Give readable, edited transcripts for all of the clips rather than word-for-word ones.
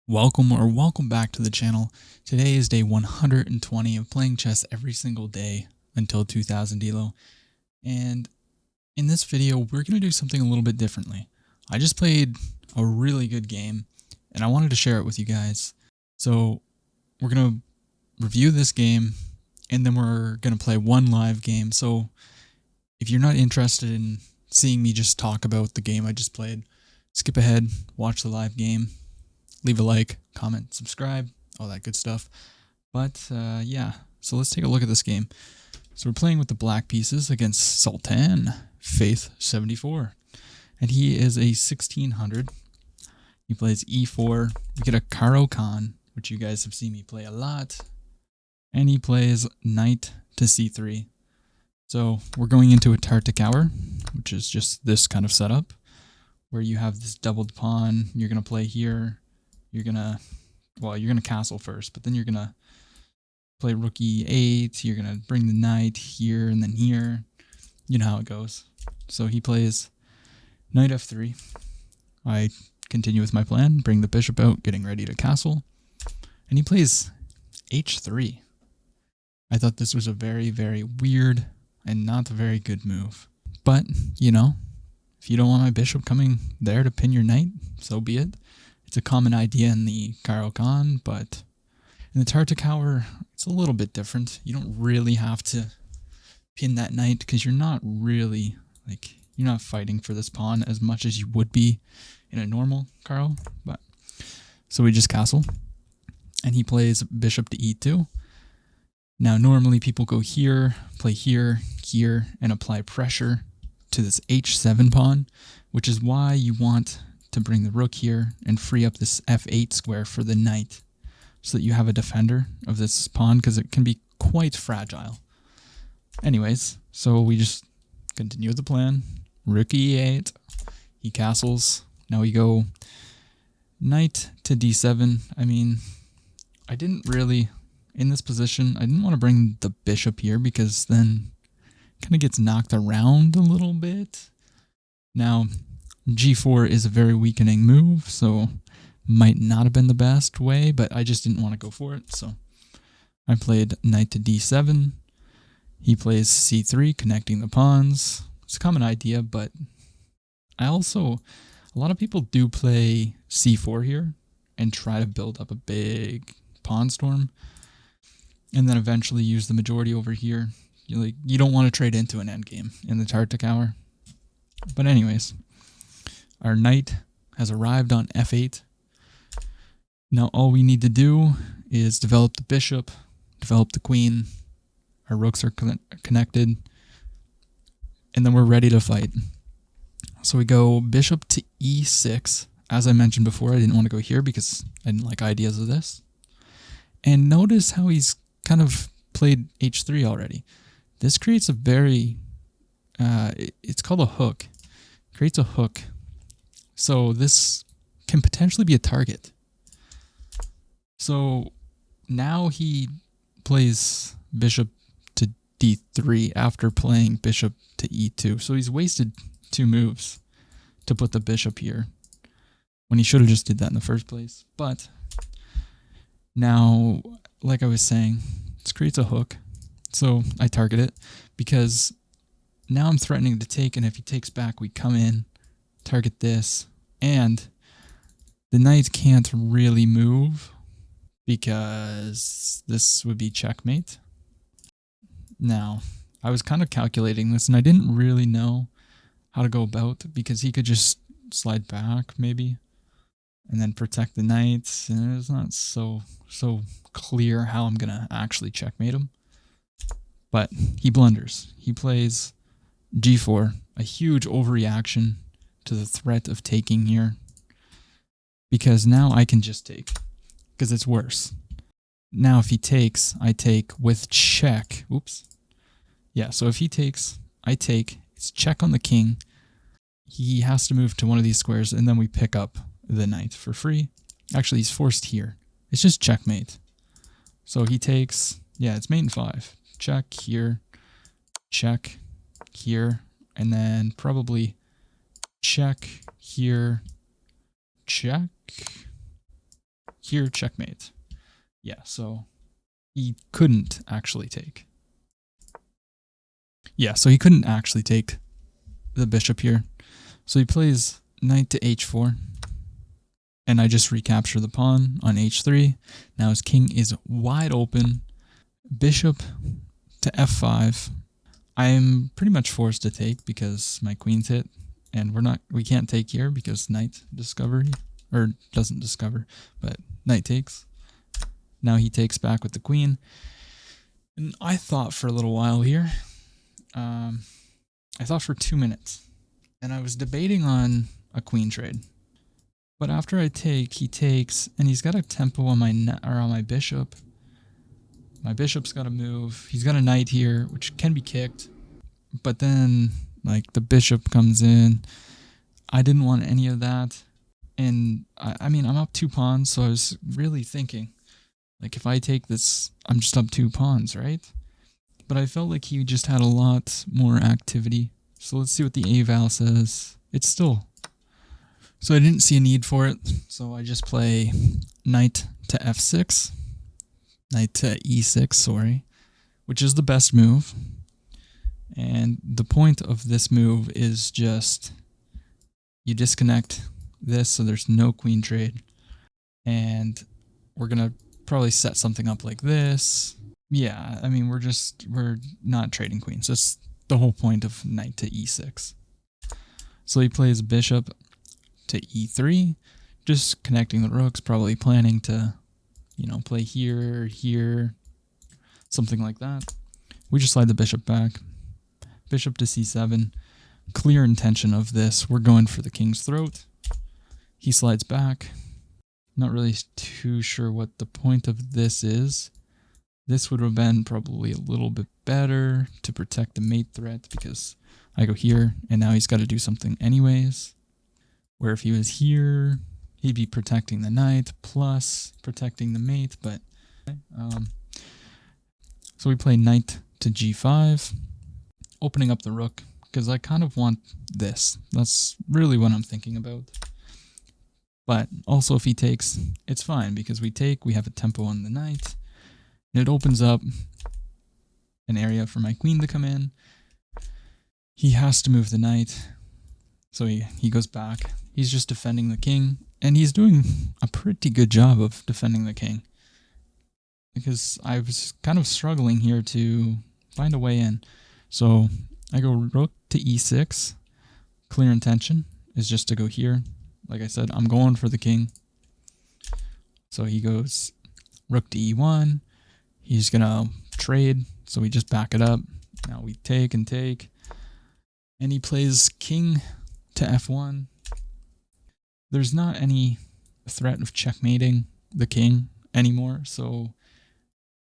Welcome back to the channel. Today is day 120 of playing chess every single day until 2000 Elo. And in this video, we're going to do something a little bit differently. I just played a really good game and I wanted to share it with you guys. So we're going to review this game and then we're going to play one live game. So if you're not interested in seeing me just talk about the game I just played, skip ahead, watch the live game. Leave a like, comment, subscribe, all that good stuff. But yeah, so let's take a look at this game. So we're playing with the black pieces against Sultan, Faith 74. And he is a 1600. He plays e4. We get a Caro Kann, which you guys have seen me play a lot. And he plays knight to c3. So we're going into a Tartakower, which is just this kind of setup, where you have this doubled pawn. You're going to play here. You're gonna castle first, but then you're gonna play rook e8, you're gonna bring the knight here and then here. You know how it goes. So he plays knight f3. I continue with my plan, bring the bishop out, getting ready to castle. And he plays h3. I thought this was a very, very weird and not a very good move. But, you know, if you don't want my bishop coming there to pin your knight, so be it. It's a common idea in the Caro Kann, but in the Tartakower, it's a little bit different. You don't really have to pin that knight because you're not really, you're not fighting for this pawn as much as you would be in a normal Caro. But so we just castle, and he plays bishop to e2. Now, normally people go here, play here, here, and apply pressure to this h7 pawn, which is why you want to bring the rook here and free up this f8 square for the knight so that you have a defender of this pawn because it can be quite fragile. Anyways, so we just continue with the plan. Rook e8, he castles. Now we go knight to d7. I mean, I didn't really, in this position, I didn't want to bring the bishop here because then it kind of gets knocked around a little bit. Now, g4 is a very weakening move, so might not have been the best way, but I just didn't want to go for it, so I played knight to d7. He plays c3, connecting the pawns. It's a common idea, but a lot of people do play c4 here and try to build up a big pawn storm, and then eventually use the majority over here. You don't want to trade into an endgame in the Tartakower. But anyways, our knight has arrived on f8. Now all we need to do is develop the bishop, develop the queen. Our rooks are connected, and then we're ready to fight. So we go bishop to e6. As I mentioned before, I didn't want to go here because I didn't like ideas of this. And notice how he's kind of played h3 already. This creates a very, it's called a hook. Creates a hook. So this can potentially be a target. So now he plays bishop to d3 after playing bishop to e2. So he's wasted 2 moves to put the bishop here when he should have just did that in the first place. But now, like I was saying, this creates a hook. So I target it because now I'm threatening to take, and if he takes back, we come in, target this, and the knight can't really move because this would be checkmate. Now, I was kind of calculating this, and I didn't really know how to go about it because he could just slide back, maybe, and then protect the knight, and it's not so clear how I'm going to actually checkmate him. But he blunders. He plays g4, a huge overreaction to the threat of taking here, because now I can just take, because it's worse. Now if he takes, I take with check. Oops. Yeah, so if he takes, I take. It's check on the king. He has to move to one of these squares, and then we pick up the knight for free. Actually, he's forced here. It's just checkmate. So he takes, yeah, it's mate in 5. Check here, check here, and then probably check here, check, here, checkmate. Yeah, so he couldn't actually take. Yeah, so he couldn't actually take the bishop here. So he plays knight to h4. And I just recapture the pawn on h3. Now his king is wide open. Bishop to f5. I'm pretty much forced to take because my queen's hit. And we can't take here because knight discovery. Or doesn't discover, but knight takes. Now he takes back with the queen. And I thought for a little while here. I thought for 2 minutes. And I was debating on a queen trade. But after I take, he takes, and he's got a tempo on my bishop. My bishop's got to move. He's got a knight here, which can be kicked. But then, like, the bishop comes in. I didn't want any of that. And, I mean, I'm up 2 pawns, so I was really thinking, like, if I take this, I'm just up 2 pawns, right? But I felt like he just had a lot more activity. So let's see what the A-val says. It's still... So I didn't see a need for it, so I just play knight to f6, knight to e6, sorry, which is the best move. And the point of this move is just you disconnect this so there's no queen trade. And we're going to probably set something up like this. Yeah, I mean, we're not trading queens. That's the whole point of knight to e6. So he plays bishop to e3, just connecting the rooks, probably planning to, play here, here, something like that. We just slide the bishop back. Bishop to c7. Clear intention of this. We're going for the king's throat. He slides back. Not really too sure what the point of this is. This would have been probably a little bit better to protect the mate threat because I go here and now he's got to do something anyways. Where if he was here, he'd be protecting the knight plus protecting the mate. But so we play knight to g5, opening up the rook because I kind of want this. That's really what I'm thinking about. But also if he takes, it's fine because we take, we have a tempo on the knight. And it opens up an area for my queen to come in. He has to move the knight. So he goes back. He's just defending the king. And he's doing a pretty good job of defending the king. Because I was kind of struggling here to find a way in. So I go rook to e6. Clear intention is just to go here. Like I said, I'm going for the king. So he goes rook to e1. He's going to trade. So we just back it up. Now we take and take. And he plays king to f1. There's not any threat of checkmating the king anymore. So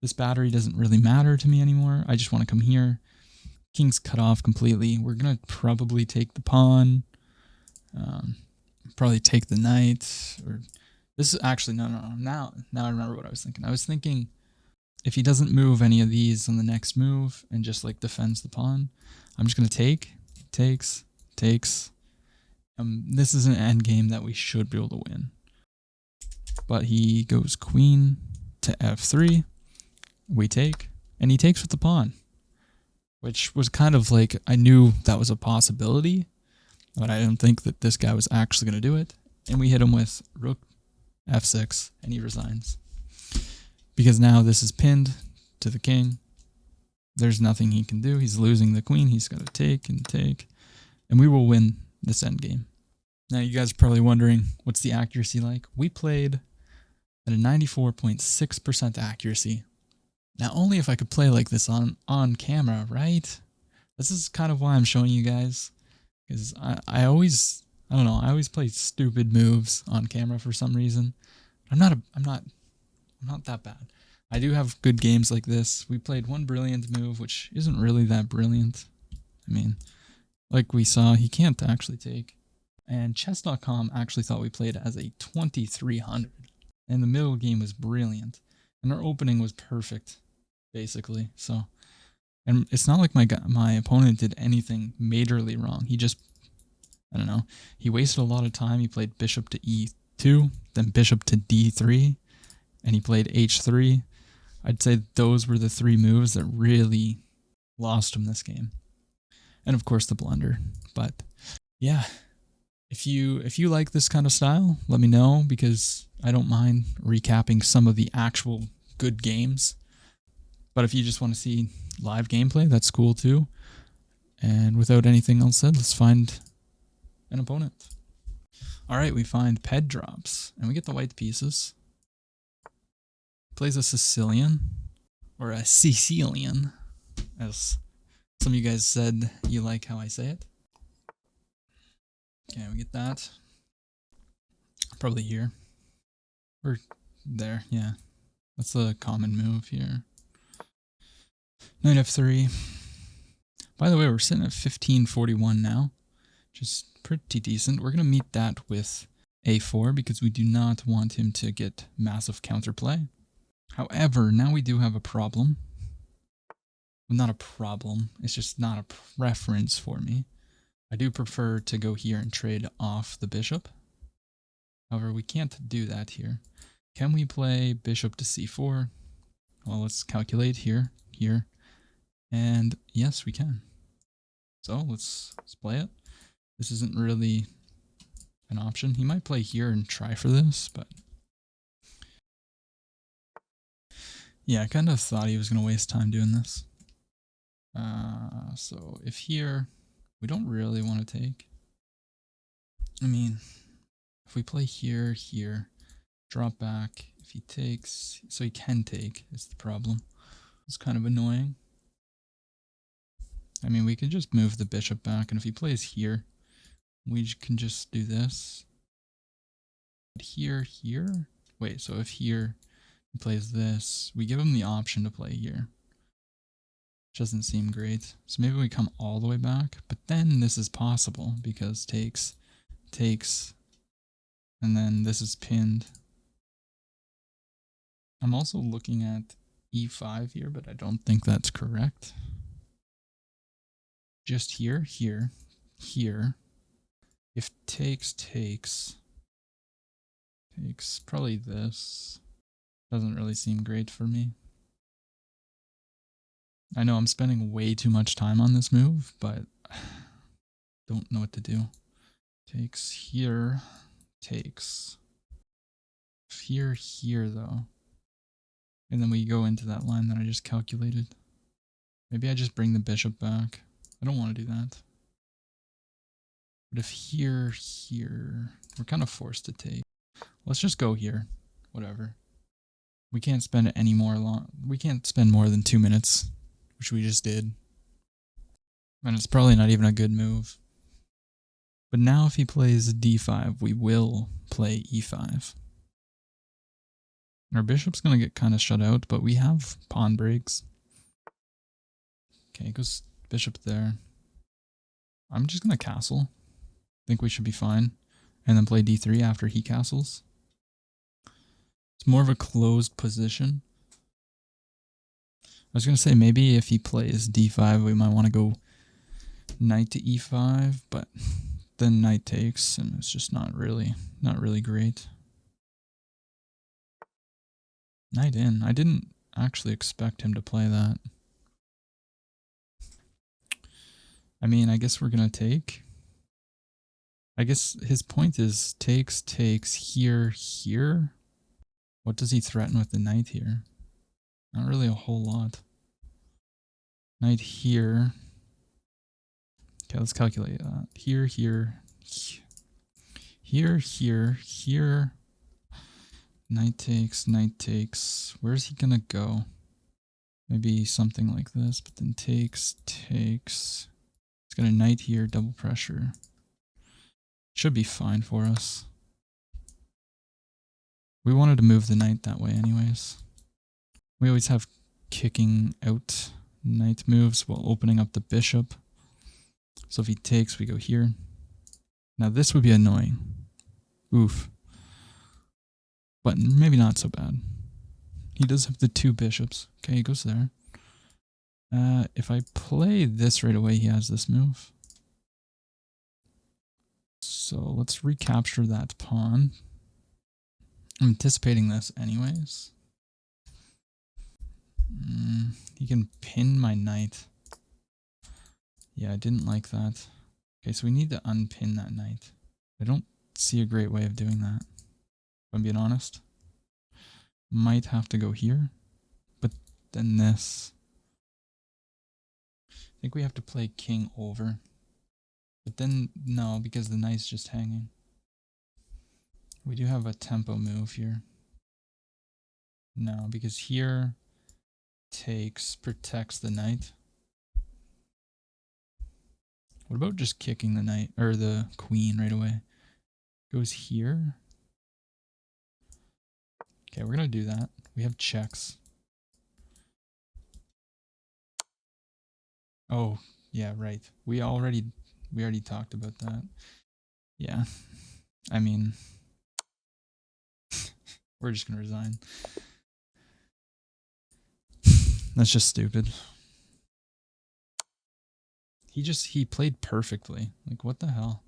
this battery doesn't really matter to me anymore. I just want to come here. King's cut off completely. We're going to probably take the pawn. Probably take the knight. Or this is actually, no. Now I remember what I was thinking. I was thinking if he doesn't move any of these on the next move and just like defends the pawn, I'm just going to take. Takes. This is an endgame that we should be able to win. But he goes queen to f3. We take. And he takes with the pawn. Which was kind of like, I knew that was a possibility. But I didn't think that this guy was actually going to do it. And we hit him with rook f6. And he resigns. Because now this is pinned to the king. There's nothing he can do. He's losing the queen. He's got to take and take. And we will win this endgame. Now you guys are probably wondering, what's the accuracy like? We played at a 94.6% accuracy. Now only if I could play like this on camera, right? This is kind of why I'm showing you guys. Because I always play stupid moves on camera for some reason. I'm not that bad. I do have good games like this. We played one brilliant move, which isn't really that brilliant. I mean, like we saw, he can't actually take. And chess.com actually thought we played as a 2300. And the middle game was brilliant. And our opening was perfect, basically. So, and it's not like my opponent did anything majorly wrong. He just, I don't know, he wasted a lot of time. He played bishop to e2, then bishop to d3. and he played h3, I'd say those were the 3 moves that really lost him this game. And of course the blunder. But yeah, if you like this kind of style, let me know, because I don't mind recapping some of the actual good games. But if you just want to see live gameplay, that's cool too. And without anything else said, let's find an opponent. Alright, we find Ped drops, and we get the white pieces. Plays a Sicilian, or a Sicilian, as some of you guys said you like how I say it. Okay, we get that. Probably here. Or there, yeah. That's a common move here. Knight f3. By the way, we're sitting at 1541 now, which is pretty decent. We're going to meet that with a4 because we do not want him to get massive counterplay. However, now we do have a problem. Well, not a problem, it's just not a preference for me. I do prefer to go here and trade off the bishop. However, we can't do that here. Can we play bishop to c4? Well, let's calculate here, and yes, we can. So let's play it. This isn't really an option. He might play here and try for this, but yeah, I kind of thought he was going to waste time doing this. So if here, we don't really want to take. I mean, if we play here, drop back, if he takes, so he can take is the problem. It's kind of annoying. I mean, we could just move the bishop back, and if he plays here, we can just do this. But here, wait, so if here he plays this, we give him the option to play here. Which doesn't seem great. So maybe we come all the way back, but then this is possible because takes, and then this is pinned. I'm also looking at e5 here, but I don't think that's correct. Just here. If takes, probably this. Doesn't really seem great for me. I know I'm spending way too much time on this move, but don't know what to do. Takes here, here though. And then we go into that line that I just calculated. Maybe I just bring the bishop back. I don't want to do that. But if here, we're kind of forced to take. Let's just go here. Whatever. We can't spend any more we can't spend more than 2 minutes, which we just did. And it's probably not even a good move. But now if he plays d5, we will play e5. Our bishop's going to get kind of shut out, but we have pawn breaks. Okay, goes bishop there. I'm just going to castle. Think we should be fine. And then play d3 after he castles. It's more of a closed position. I was going to say maybe if he plays d5, we might want to go knight to e5, but then knight takes, and it's just not really great. Knight in. I didn't actually expect him to play that. I mean, I guess we're going to take. I guess his point is takes, here. What does he threaten with the knight here? Not really a whole lot. Knight here. Okay, let's calculate that. Here. Knight takes. Where's he gonna go? Maybe something like this, but then takes. He's got a knight here, double pressure. Should be fine for us. We wanted to move the knight that way anyways. We always have kicking out knight moves while opening up the bishop. So if he takes, we go here. Now this would be annoying. Oof. But maybe not so bad. He does have the 2 bishops. Okay, he goes there. If I play this right away, he has this move. So let's recapture that pawn. I'm anticipating this anyways. He can pin my knight. Yeah, I didn't like that. Okay, so we need to unpin that knight. I don't see a great way of doing that, if I'm being honest. Might have to go here, but then this. I think we have to play king over. But then, no, because the knight's just hanging. We do have a tempo move here. No, because here protects the knight. What about just kicking the knight, or the queen right away? Goes here. Okay, we're gonna do that. We have checks. Oh, yeah, right. We already talked about that. Yeah. I mean, we're just gonna resign. That's just stupid. He played perfectly. Like, what the hell?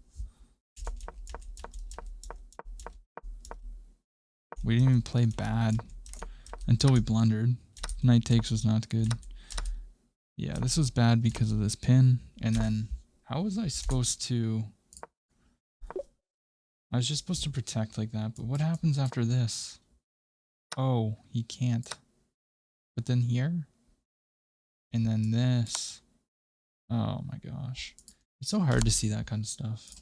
We didn't even play bad until we blundered. Knight takes was not good. Yeah, this was bad because of this pin. And then, how was I supposed to... I was just supposed to protect like that, but what happens after this? Oh, he can't. But then here? And then this. Oh my gosh. It's so hard to see that kind of stuff.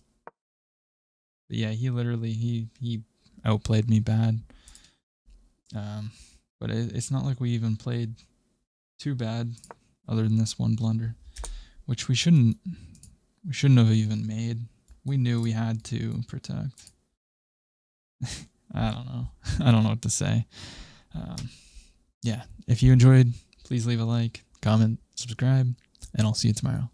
But yeah, he literally, he outplayed me bad. But it's not like we even played too bad other than this one blunder, which we shouldn't have even made. We knew we had to protect. I don't know. I don't know what to say. Yeah, if you enjoyed, please leave a like, comment, subscribe, and I'll see you tomorrow.